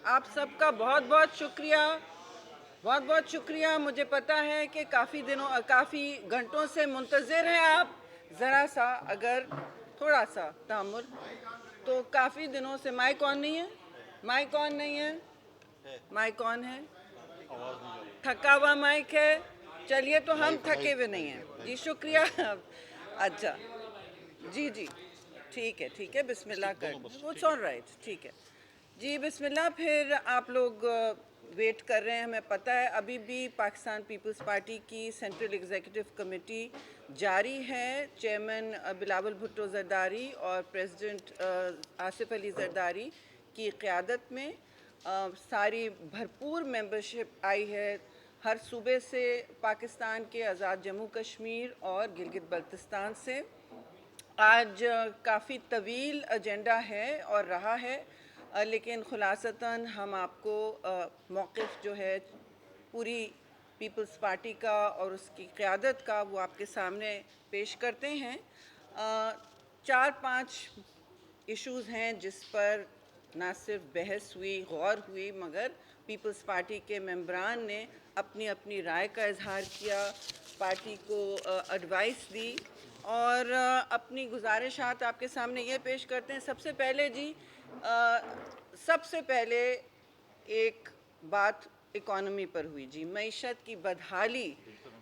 आप सबका बहुत बहुत शुक्रिया। मुझे पता है कि काफ़ी घंटों से मुंतज़िर हैं आप। ज़रा सा अगर थोड़ा सा तहम्मुल, तो काफ़ी दिनों से माइक ऑन नहीं है। माइक ऑन है। थका हुआ माइक है। चलिए, तो हम थके हुए नहीं हैं जी। शुक्रिया। अच्छा जी जी, ठीक है, बिस्मिल्लाह कर। इट्स ऑल राइट, ठीक है जी, बिस्मिल्लाह। फिर आप लोग वेट कर रहे हैं, हमें पता है। अभी भी पाकिस्तान पीपल्स पार्टी की सेंट्रल एग्जीक्यूटिव कमेटी जारी है। चेयरमैन बिलावल भुट्टो जरदारी और प्रेसिडेंट आसिफ अली जरदारी की क़यादत में सारी भरपूर मेंबरशिप आई है हर सूबे से, पाकिस्तान के आज़ाद जम्मू कश्मीर और गिलगित बल्तिस्तान से। आज काफ़ी तवील एजेंडा है और रहा है, लेकिन ख़ुलासतन हम आपको मौक़िफ़ जो है पूरी पीपल्स पार्टी का और उसकी क़यादत का वो आपके सामने पेश करते हैं। 4-5 इश्यूज़ हैं जिस पर ना सिर्फ बहस हुई, गौर हुई, मगर पीपल्स पार्टी के मेंबरान ने अपनी अपनी राय का इजहार किया, पार्टी को एडवाइस दी और अपनी गुजारिशात आपके सामने ये पेश करते हैं। सबसे पहले जी, सबसे पहले एक बात इकॉनमी पर हुई जी। मईशत की बदहाली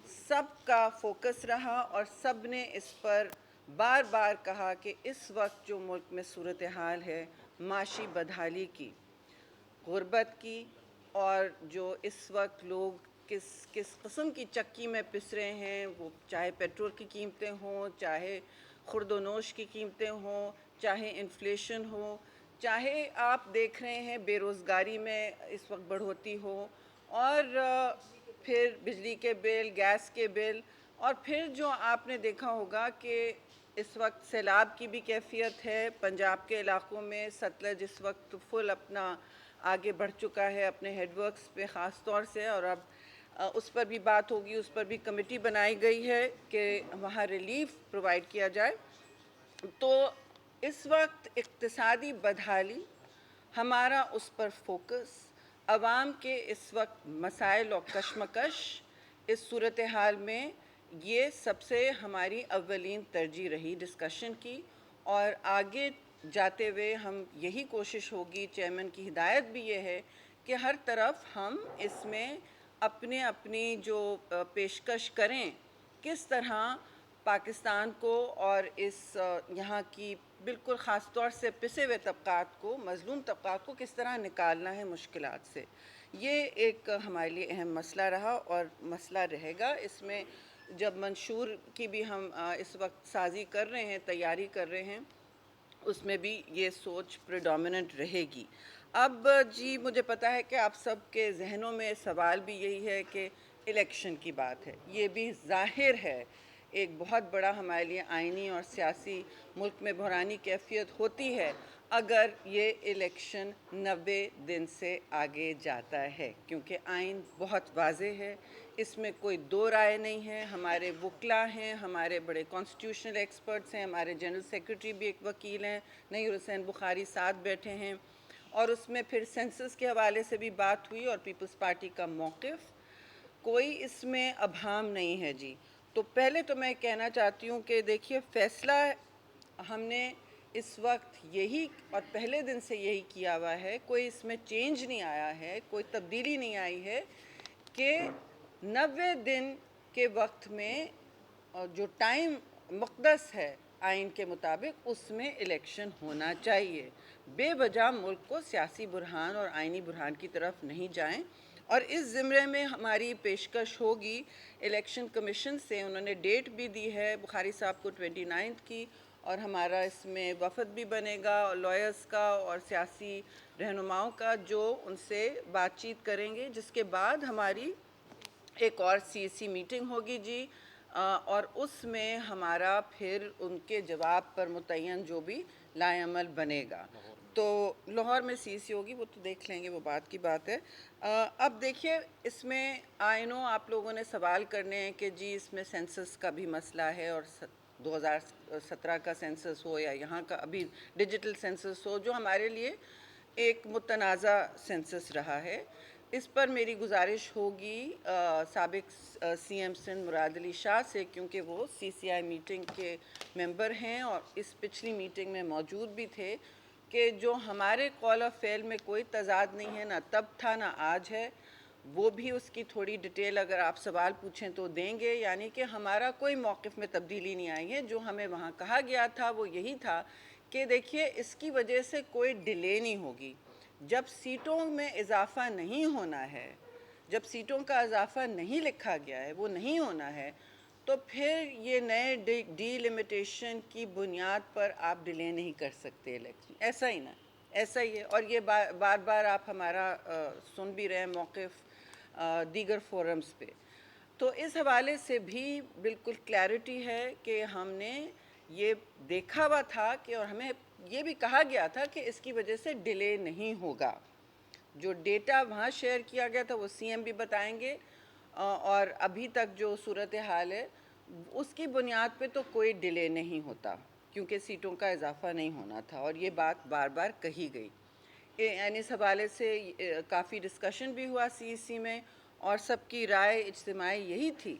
सबका फोकस रहा और सब ने इस पर बार बार कहा कि इस वक्त जो मुल्क में सूरत हाल है माशी बदहाली की, गुर्बत की, और जो इस वक्त लोग किस किस किस्म की चक्की में पिस रहे हैं, वो चाहे पेट्रोल की कीमतें हों, चाहे खुर्दोनोश की कीमतें हों, चाहे इन्फ्लेशन हो, चाहे आप देख रहे हैं बेरोज़गारी में इस वक्त बढ़ोतरी हो, और फिर बिजली के बिल, गैस के बिल, और फिर जो आपने देखा होगा कि इस वक्त सैलाब की भी कैफियत है। पंजाब के इलाक़ों में सतलज इस वक्त फुल अपना आगे बढ़ चुका है अपने हेडवर्क्स पे ख़ास तौर से, और अब उस पर भी बात होगी। उस पर भी कमेटी बनाई गई है कि वहाँ रिलीफ प्रोवाइड किया जाए। तो इस वक्त इक़्तिसादी बदहाली, हमारा उस पर फोकस, आवाम के इस वक्त मसाइल और कशमकश, इस सूरत हाल में ये सबसे हमारी अव्वलीन तरजीह रही डिस्कशन की। और आगे जाते हुए हम यही कोशिश होगी, चेयरमैन की हिदायत भी ये है कि हर तरफ हम इसमें अपने अपनी जो पेशकश करें, किस तरह पाकिस्तान को और इस यहाँ की बिल्कुल ख़ास तौर से पिसे हुए तबक़ात को, मज़लूम तबक़ात को किस तरह निकालना है मुश्किलात से। ये एक हमारे लिए अहम मसला रहा और मसला रहेगा। इसमें जब मंशूर की भी हम इस वक्त साज़ी कर रहे हैं, तैयारी कर रहे हैं, उसमें भी ये सोच प्रेडोमिनेंट रहेगी। अब जी, मुझे पता है कि आप सब के जहनों में सवाल भी यही है कि इलेक्शन की बात है। ये भी ज़ाहिर है एक बहुत बड़ा हमारे लिए आइनी और सियासी मुल्क में बहरानी कैफियत होती है अगर ये इलेक्शन 90 दिन से आगे जाता है, क्योंकि आइन बहुत वाज़ेह है, इसमें कोई दो राय नहीं है। हमारे वकला हैं, हमारे बड़े कॉन्स्टिट्यूशनल एक्सपर्ट्स हैं, हमारे जनरल सेक्रेटरी भी एक वकील हैं, नईर हुसैन बुखारी, साथ बैठे हैं, और उसमें फिर सेंसस के हवाले से भी बात हुई और पीपल्स पार्टी का मौक़िफ़, कोई इसमें अभाम नहीं है जी। तो पहले तो मैं कहना चाहती हूँ कि देखिए, फ़ैसला हमने इस वक्त यही और पहले दिन से यही किया हुआ है, कोई इसमें चेंज नहीं आया है, कोई तब्दीली नहीं आई है कि 90 दिन के वक्त में जो टाइम मुक़द्दस है आइन के मुताबिक, उसमें इलेक्शन होना चाहिए। बेवजह मुल्क को सियासी बुरहान और आइनी बुरहान की तरफ नहीं जाएं। और इस ज़िम्रे में हमारी पेशकश होगी इलेक्शन कमीशन से, उन्होंने डेट भी दी है बुखारी साहब को 29 की, और हमारा इसमें वफ़द भी बनेगा और लॉयर्स का और सियासी रहनुमाओं का, जो उनसे बातचीत करेंगे, जिसके बाद हमारी एक और सीएसी मीटिंग होगी जी, और उसमें हमारा फिर उनके जवाब पर मुतय्यन जो भी लाएअमल बनेगा। तो लाहौर में सीएसी होगी, वो तो देख लेंगे, वो बात की बात है। अब देखिए, इसमें आई नो आप लोगों ने सवाल करने हैं कि जी इसमें सेंसस का भी मसला है, और 2017 का सेंसस हो या यहाँ का अभी डिजिटल सेंसस हो, जो हमारे लिए ایک متنازع سینسس رہا ہے. اس پر میری گزارش ہوگی سابق سی ایم سندھ مراد علی شاہ سے، کیونکہ وہ سی سی آئی میٹنگ کے ممبر ہیں اور اس پچھلی میٹنگ میں موجود بھی تھے، کہ جو ہمارے قول و فعل میں کوئی تضاد نہیں ہے، نہ تب تھا نہ آج ہے، وہ بھی اس کی تھوڑی ڈیٹیل اگر آپ سوال پوچھیں تو دیں گے. یعنی کہ ہمارا کوئی موقف میں تبدیلی نہیں آئی ہے. جو ہمیں وہاں کہا گیا تھا وہ یہی تھا کہ دیکھیے اس کی وجہ سے کوئی ڈیلے نہیں ہوگی. جب سیٹوں میں اضافہ نہیں ہونا ہے، جب سیٹوں کا اضافہ نہیں لکھا گیا ہے، وہ نہیں ہونا ہے، تو پھر یہ نئے ڈی لمیٹیشن کی بنیاد پر آپ ڈیلے نہیں کر سکتے الیکشن. ایسا ہی نا، ایسا ہی ہے. اور یہ بار بار آپ ہمارا سن بھی رہے ہیں موقف دیگر فورمز پہ. تو اس حوالے سے بھی بالکل کلیئرٹی ہے کہ ہم نے یہ دیکھا ہوا تھا کہ، اور ہمیں یہ بھی کہا گیا تھا کہ اس کی وجہ سے ڈیلے نہیں ہوگا. جو ڈیٹا وہاں شیئر کیا گیا تھا وہ سی ایم بھی بتائیں گے، اور ابھی تک جو صورتحال ہے اس کی بنیاد پہ تو کوئی ڈیلے نہیں ہوتا، کیونکہ سیٹوں کا اضافہ نہیں ہونا تھا، اور یہ بات بار بار کہی گئی. یعنی اس حوالے سے کافی ڈسکشن بھی ہوا سی سی میں، اور سب کی رائے اجتماعی یہی تھی،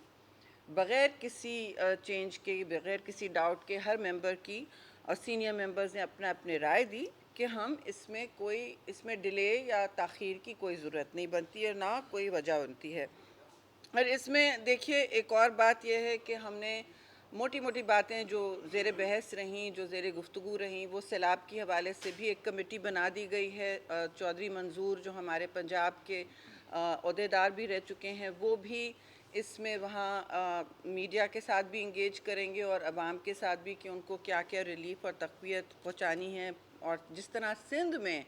بغیر کسی چینج کے، بغیر کسی ڈاؤٹ کے، ہر ممبر کی اور سینئر ممبرز نے اپنے رائے دی کہ ہم اس میں ڈیلے یا تاخیر کی کوئی ضرورت نہیں بنتی ہے، نہ کوئی وجہ بنتی ہے. اور اس میں دیکھیے ایک اور بات یہ ہے کہ ہم نے موٹی موٹی باتیں جو زیر بحث رہیں، جو زیر گفتگو رہیں، وہ سیلاب کے حوالے سے بھی ایک کمیٹی بنا دی گئی ہے. چودھری منظور جو ہمارے پنجاب کے عہدیدار بھی رہ چکے ہیں، وہ بھی اس میں وہاں میڈیا کے ساتھ بھی انگیج کریں گے اور عوام کے ساتھ بھی، کہ ان کو کیا کیا ریلیف اور تقویت پہنچانی ہے. اور جس طرح سندھ میں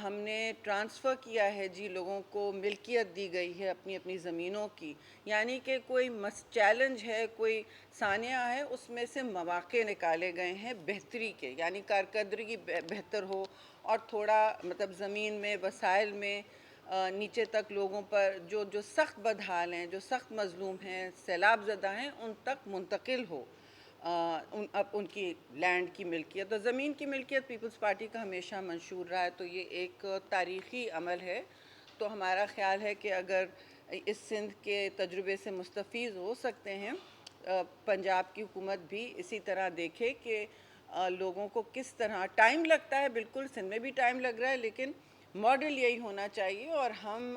ہم نے ٹرانسفر کیا ہے جی، لوگوں کو ملکیت دی گئی ہے اپنی اپنی زمینوں کی، یعنی کہ کوئی چیلنج ہے، کوئی سانحہ ہے، اس میں سے مواقع نکالے گئے ہیں بہتری کے، یعنی کارکردگی بہتر ہو، اور تھوڑا مطلب زمین میں، وسائل میں نیچے تک لوگوں پر جو سخت بدحال ہیں، جو سخت مظلوم ہیں، سیلاب زدہ ہیں، ان تک منتقل ہو ان کی لینڈ کی ملکیت. اور زمین کی ملکیت پیپلز پارٹی کا ہمیشہ منشور رہا ہے، تو یہ ایک تاریخی عمل ہے. تو ہمارا خیال ہے کہ اگر اس سندھ کے تجربے سے مستفید ہو سکتے ہیں، پنجاب کی حکومت بھی اسی طرح دیکھے کہ لوگوں کو کس طرح ٹائم لگتا ہے. بالکل سندھ میں بھی ٹائم لگ رہا ہے، لیکن ماڈل یہی ہونا چاہیے، اور ہم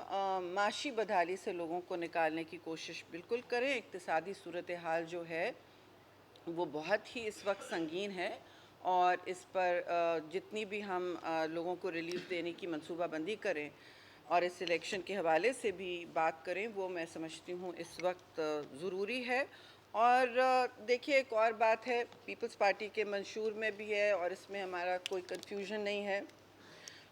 معاشی بدحالی سے لوگوں کو نکالنے کی کوشش بالکل کریں. اقتصادی صورتحال جو ہے وہ بہت ہی اس وقت سنگین ہے، اور اس پر جتنی بھی ہم لوگوں کو ریلیف دینے کی منصوبہ بندی کریں اور اس الیکشن کے حوالے سے بھی بات کریں، وہ میں سمجھتی ہوں اس وقت ضروری ہے. اور دیکھیے ایک اور بات ہے، پیپلز پارٹی کے منشور میں بھی ہے، اور اس میں ہمارا کوئی کنفیوژن نہیں ہے.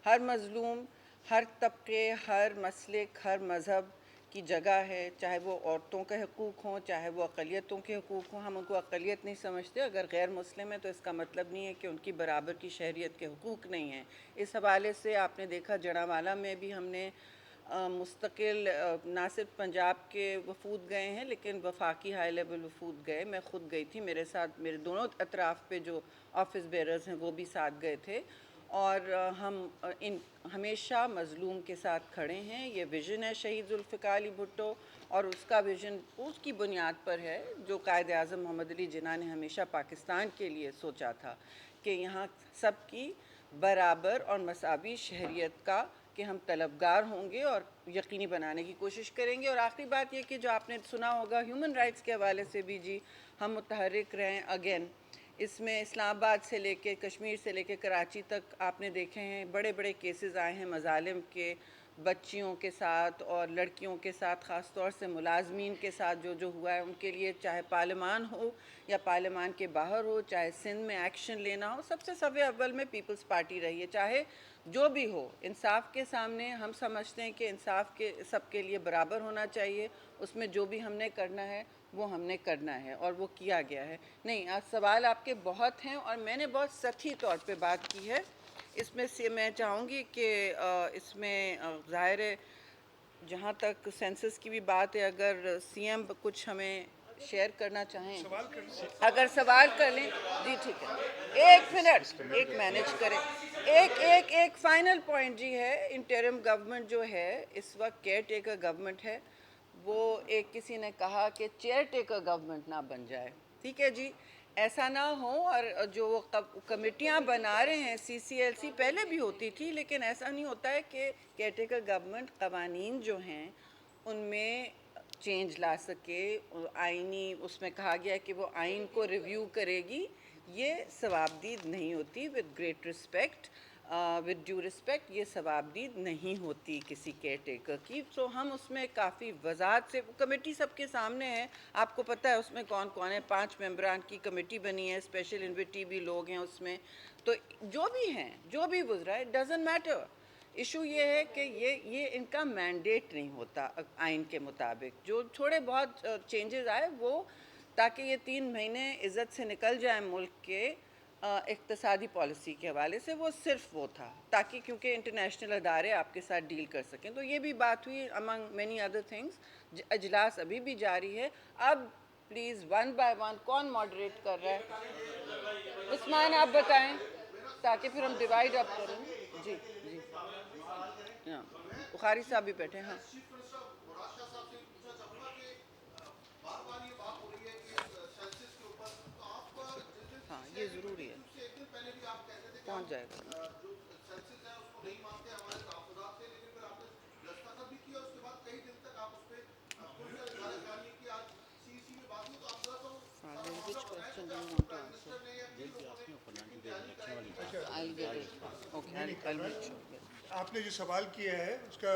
ہر مظلوم، ہر طبقے، ہر مسلک، ہر مذہب کی جگہ ہے، چاہے وہ عورتوں کے حقوق ہوں، چاہے وہ اقلیتوں کے حقوق ہوں. ہم ان کو اقلیت نہیں سمجھتے. اگر غیر مسلم ہے تو اس کا مطلب نہیں ہے کہ ان کی برابر کی شہریت کے حقوق نہیں ہیں. اس حوالے سے آپ نے دیکھا جڑاوالا میں بھی ہم نے مستقل نہ صرف پنجاب کے وفود گئے ہیں، لیکن وفاقی ہائی لیول وفود گئے. میں خود گئی تھی، میرے ساتھ میرے دونوں اطراف پہ جو آفس بیررز ہیں وہ بھی ساتھ گئے تھے، اور ہم ہمیشہ مظلوم کے ساتھ کھڑے ہیں. یہ ویژن ہے شہید ذوالفقار علی بھٹو، اور اس کا ویژن اس کی بنیاد پر ہے جو قائد اعظم محمد علی جناح نے ہمیشہ پاکستان کے لیے سوچا تھا، کہ یہاں سب کی برابر اور مساوی شہریت کا کہ ہم طلبگار ہوں گے اور یقینی بنانے کی کوشش کریں گے. اور آخری بات یہ کہ جو آپ نے سنا ہوگا ہیومن رائٹس کے حوالے سے بھی جی ہم متحرک رہیں. اگین اس میں اسلام آباد سے لے کے کشمیر سے لے کے کراچی تک آپ نے دیکھے ہیں بڑے بڑے کیسز آئے ہیں مظالم کے، بچیوں کے ساتھ اور لڑکیوں کے ساتھ، خاص طور سے ملازمین کے ساتھ جو ہوا ہے ان کے لیے، چاہے پارلیمان ہو یا پارلیمان کے باہر ہو، چاہے سندھ میں ایکشن لینا ہو، سب سے صف اول میں پیپلز پارٹی رہی ہے. چاہے جو بھی ہو، انصاف کے سامنے ہم سمجھتے ہیں کہ انصاف کے سب کے لیے برابر ہونا چاہیے. اس میں جو بھی ہم نے کرنا ہے وہ ہم نے کرنا ہے، اور وہ کیا گیا ہے. نہیں، آج سوال آپ کے بہت ہیں، اور میں نے بہت سطحی طور پہ بات کی ہے. اس میں سے میں چاہوں گی کہ اس میں ظاہر ہے جہاں تک سینسس کی بھی بات ہے، اگر سی ایم کچھ ہمیں शेयर करना चाहें? अगर सवाल कर लें जी ठीक है, एक मिनट, एक मैनेज करें। एक फाइनल पॉइंट जी है, इंटरिम गवर्नमेंट जो है इस वक्त केयर टेकर गवर्नमेंट है, वो एक किसी ने कहा कि चेयर टेकर गवर्नमेंट ना बन जाए, ठीक है जी, ऐसा ना हो। और जो वो कमेटियाँ बना रहे हैं CCLC पहले भी होती थी, लेकिन ऐसा नहीं होता है कि केयर टेकर गवर्नमेंट कवानीन जो हैं उनमें चेंज ला सके। आइनी उसमें कहा गया है कि वो आइन को रिव्यू करेगी, ये सवाबदीद नहीं होती। With great respect, with due respect, ये सवाबदीद नहीं होती किसी केयर टेकर की। तो हम उसमें काफ़ी वजाहत से, कमेटी सबके सामने है, आपको पता है उसमें कौन कौन है, 5 मेंबरान की कमेटी बनी है, स्पेशल इन्विटी भी लोग हैं उसमें। तो जो भी हैं, जो भी गुजरा है, डजेंट मैटर। इशू ये है कि ये इनका मैंडेट नहीं होता आइन के मुताबिक। जो थोड़े बहुत चेंजेस आए वो ताकि ये 3 महीने इज़्ज़त से निकल जाए मुल्क के इक़्तिसादी पॉलिसी के हवाले से, वो सिर्फ वो था ताकि क्योंकि इंटरनेशनल अदारे आपके साथ डील कर सकें। तो ये भी बात हुई अमंग मैनी अदर थिंग्स। अजलास अभी भी जारी है। अब प्लीज़ वन बाय वन कौन मॉडरेट कर रहा है? उस्मान आप बताएं ताकि फिर हम डिवाइड अप करें। जी जी हाँ, बुखारी साहब भी बैठे हैं। हाँ हाँ, ये ज़रूरी है, पहुँच जाएगा। Which question do you want to answer? I'll get it. Okay, I'll make sure. आपने जो सवाल किया है उसका